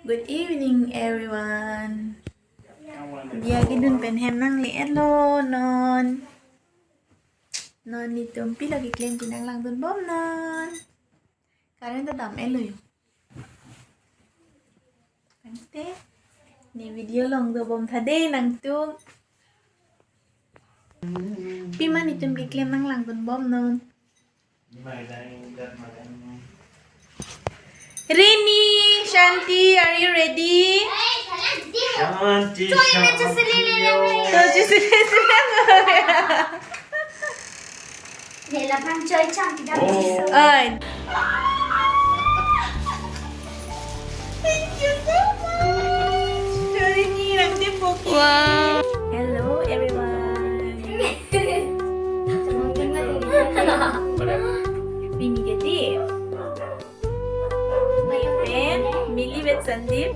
Good evening everyone เดียกินดุนเป็นแฮมนั่งเลียดโลนอนdi tumpi lagi klaim pinang lang dun bom non karen tetap elo yo ante ni video long do bom thade nang tu pi man di tumpi klaim nang lang dun bom non Rini, Shanti, are you ready? Shanti, तो जिसे Nela pan chơi chăm thì đang đi sâu. Thank you so much. Rini, nanti poki. Wow. Hello everyone. Bini jadi. My friend, Millie with Sandeep.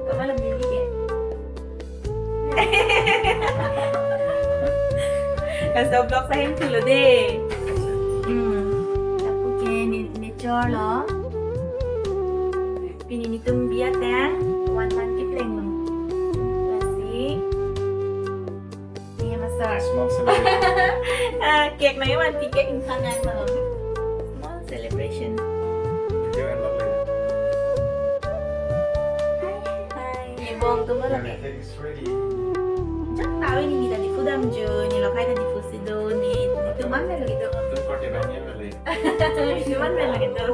Kamu lah Millie ya? Kasi vlog sa him tulo de. Tapo ke ni cholo. Pininitum biat ya. One man ki pleng lo. Kasi. Ni Asar. Small celebration. Cake na yun, cake in kanan mo. Small celebration. Video and lovely. Hi, ibong tumo Yeah, lagi. everything is ready. Chắc tao ini tadi fudam jo, ni lo kai tadi fusido ni tuman melo gitu. Don't forget about me, really. Tuman melo gitu.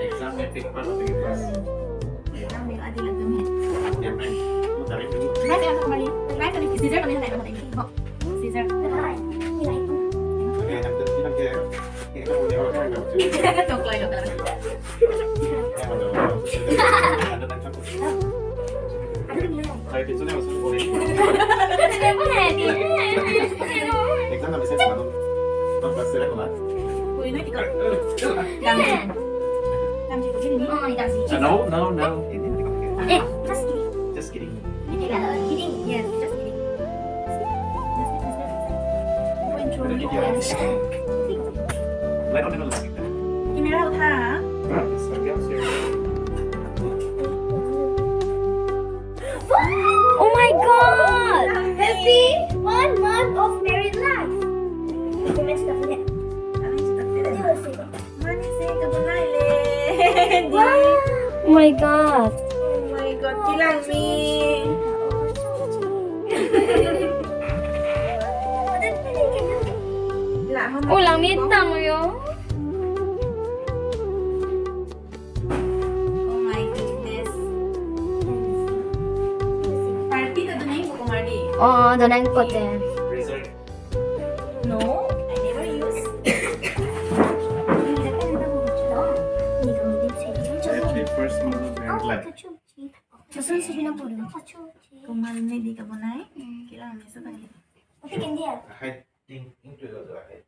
Exam may pick part of the class. Nang may adil lang tumin. Yeah, man. Look at it. Nay kaya ako mali. Nay kaya scissor kami na naman tingin. Scissor. Okay, I'm just gonna get. Here, come on, you're okay, go to. Tok loy tok. Yeah, no, no. Ano na lang. Kahit ito na, mas ulit. Exam na bisa sa ano. Tapos sila ko ba? Uy, nay ikaw. Gamji. Gamji ko gini. Oh, ini kasih. No. Just kidding. Just kidding. Kidding. Yes, just kidding. Light on the light. Kimi ra tha. It's like upstairs. Oh my god! Happy 1 month of married life. Comment stuff in it. Mani se kabunay le. Oh my god. Oh my god, kilang mi. Lạ không? Ulang mitang yo. Oh my goodness. Party to doon yung kukumari. Oh, doon ko te. Freezer. No, I never use. Actually, first month of married life. 무슨 수비나 보려? Kumalne di kabunay. Kilang mi sa tagi. 어떻게 근데야? Hiding into the head.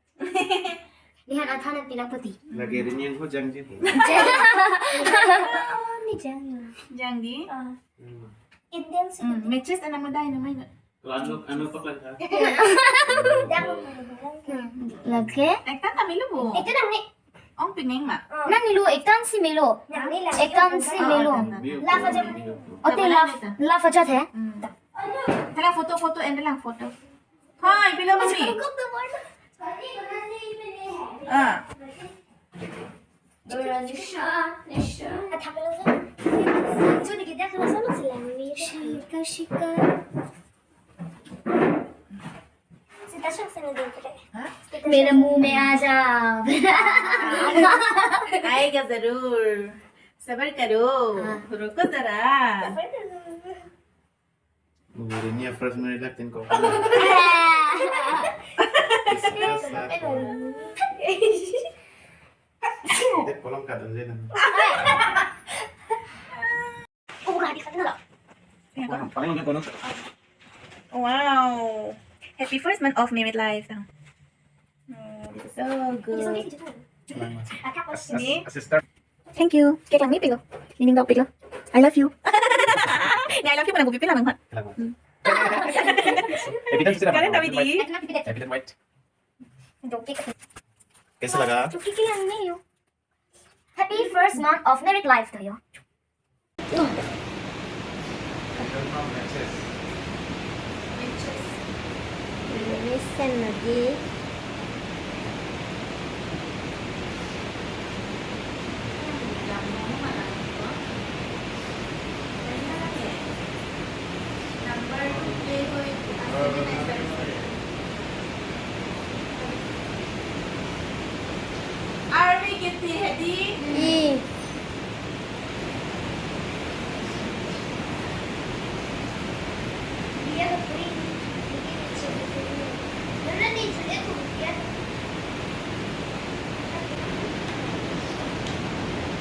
Lihat atanan pinang putih. Lagi rin yung hujang dito. Ni jangan. Jang di. Indian sih. Matches na mo dai naman. Ano pa lang ha? Lagi? Ektan kami lubo. Ito nang ni. Ong pingeng ma. Nang ilo ektan si melo. Ektan si melo. 어때 라 fajar है? Tara foto and lang foto. Hi, pila mami. Ah. मेरे मुंह में आ जा आएगा जरूर सबर करो रुको जरा Rin niya first married life din ko. Hindi, pulang ka doon din. Wow. Happy first month of married life. This is so good. Thank you. Cake lang ni pilo. Nining daw pilo. I love you. Ni I love you pa nang pipila nang. Evidence sila. Karen tawi di. Evidence white. Kesa laga. Happy first month of married life to you. from matches. Listen lagi. Are we getting ready? I. Dia beri. Mana ni sudah tu dia.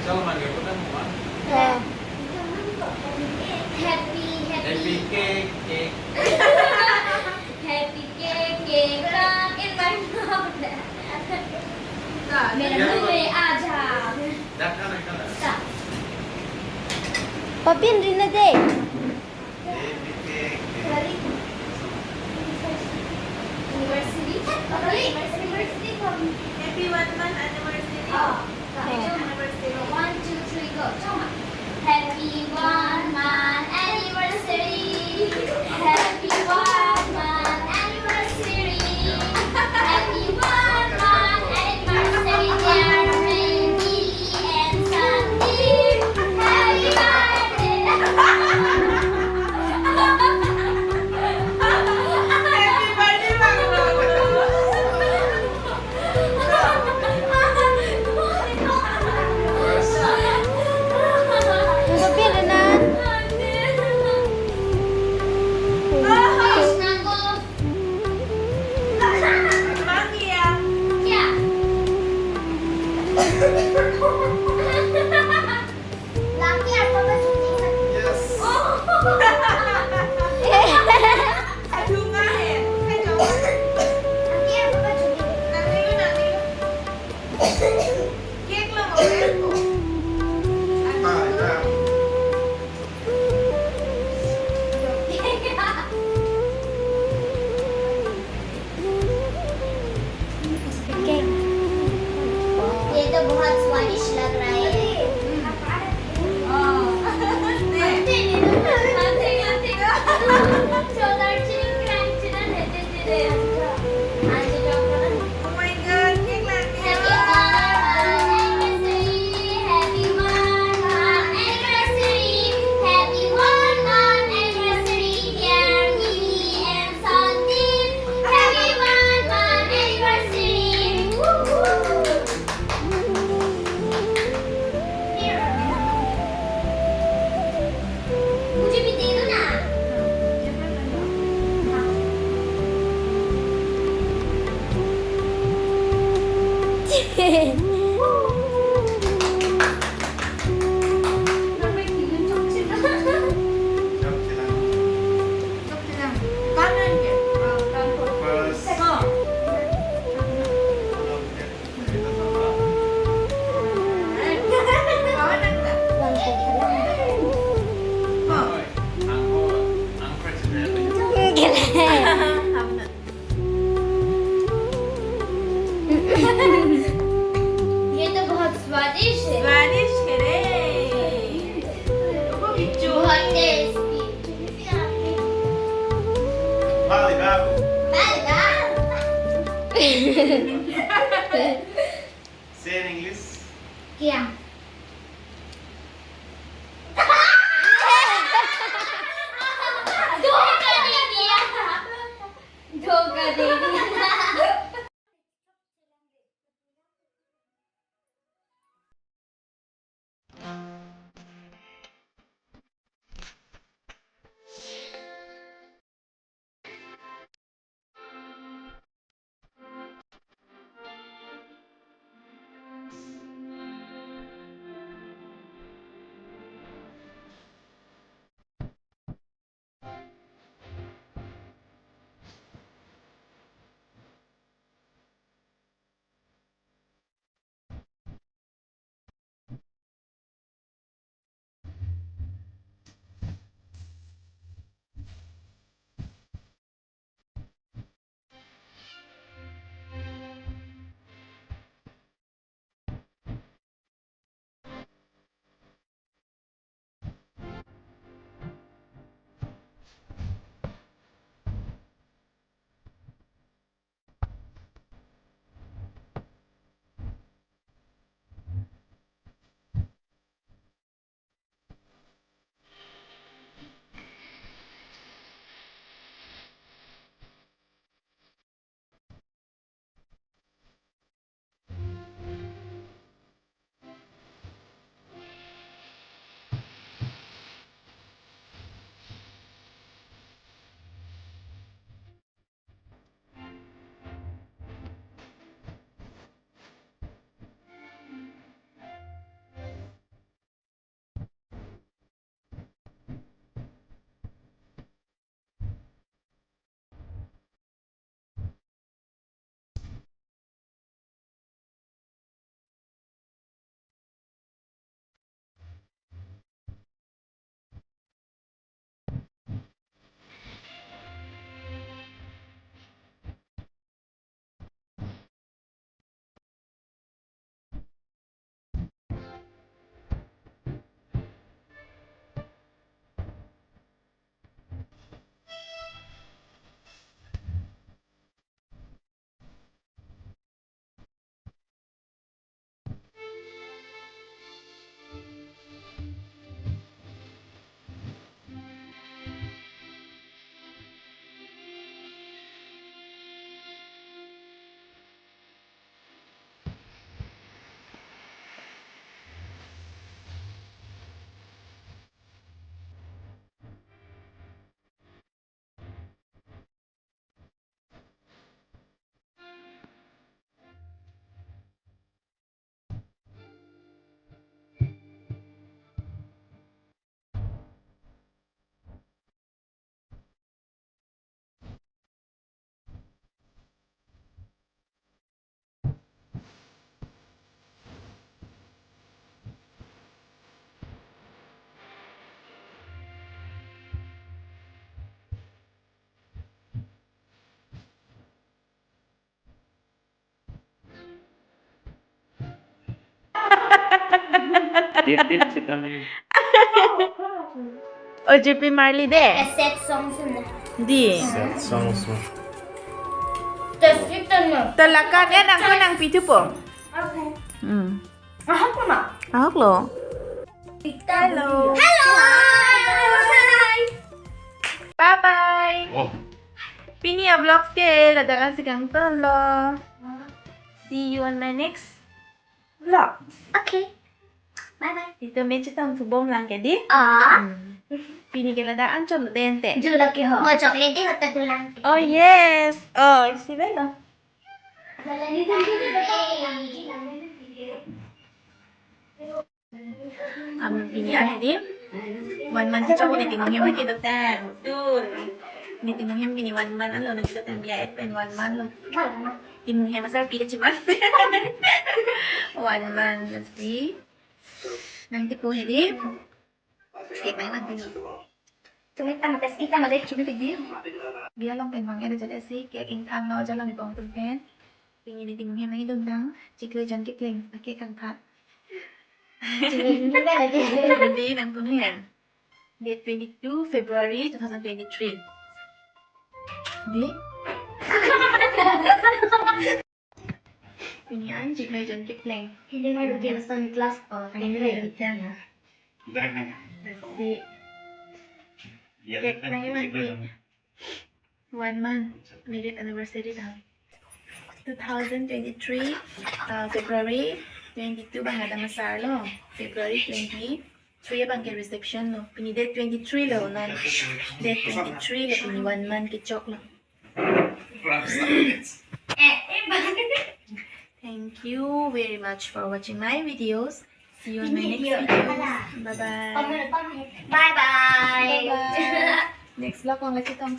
चलो मांगे को ना मुआ. Happy Happy cake, cake. Happy cake, cake stuck in my mouth. मेरा मुंह में आ जा. Dah kan. Papin Rina deh. Happy cake, cake. Anniversary. Anniversary from Happy 1 month anniversary. Anniversary. 1, 2, 3, go. Come on. Happy 1 month anniversary. Happy 1 month anniversary. Happy 1 month anniversary, dear Randy and Sandy. Happy birthday. Happy birthday, Tapi Renan. Krishna ko. Mangi ya. Kya? Laki apa baju Yes. Aduh ngahen. Kan coba. Laki apa baju Nanti yuk. Cake lah mau aku. Ah, dah. ये तो बहुत स्वादिष्ट लग रहा है Oh. Oh my god, cake lagi. मुझे भी दे दो ना Jom silang. Kanan ke? First. Oh. Kita sama. Kanan tak? Oh. Oi, ang president. Kanan. ये तो बहुत स्वादिष्ट है Spanish ke deh. Apa bicu? बहुत tasty Bali babu. Say in English. क्या धोखा दे दिया धोखा दे दिया Dip kami. O JP Marley de. A set songs na. Di. Sad songs mo. Just ito mo. Talakan yan ang kunang pitu po. Okay. Ah, ko na. ahok lo. Hello. Hello. Hi. Bye-bye. Oh. Pini ya vlog ke. Ladakan si Kang Tolo. See you on my next vlog. Okay. Bye-bye. Dito medyo tang subong lang ke di. Pini ke ladaan cho dente. Julaki ho. Mo chocolate ho tadulang. Oh yes. Oh, si Bella. Pini ay di. 1 month sa ko nitinong yung kidotan. Dun. Nitinong yung pini 1 month ano nagkidotan biya et pen 1 month lo. Tinong yung masarap pila chimas. 1 month let's see. Nang tipo hindi. Sige, may man dito. Tumita mo tas kita mo dahil chumi video. Biar long pen bang ada jadi sih kayak king tham nó cho lòng bong tung pen. Pingin di timung hem lagi dong dang. Cikle jan kikling pakai kang kat. Hindi nang tumian. Date 22 February 2023. Di? Pinian cikle jan kikling. Hindi nga rin sa class ko. Hindi jan. Dahil Di. Cake na yun di. 1 month. Married anniversary daw. 2023 February 22 bang ada Asar lo. February 23 bang ke reception lo. Pini date 23 lo nan. Date 23 lo pini 1 month ke chok lo. Thank you very much for watching my videos. See you on my next video. Bye-bye. Bye-bye. Bye-bye. Next vlog ko lang kita ang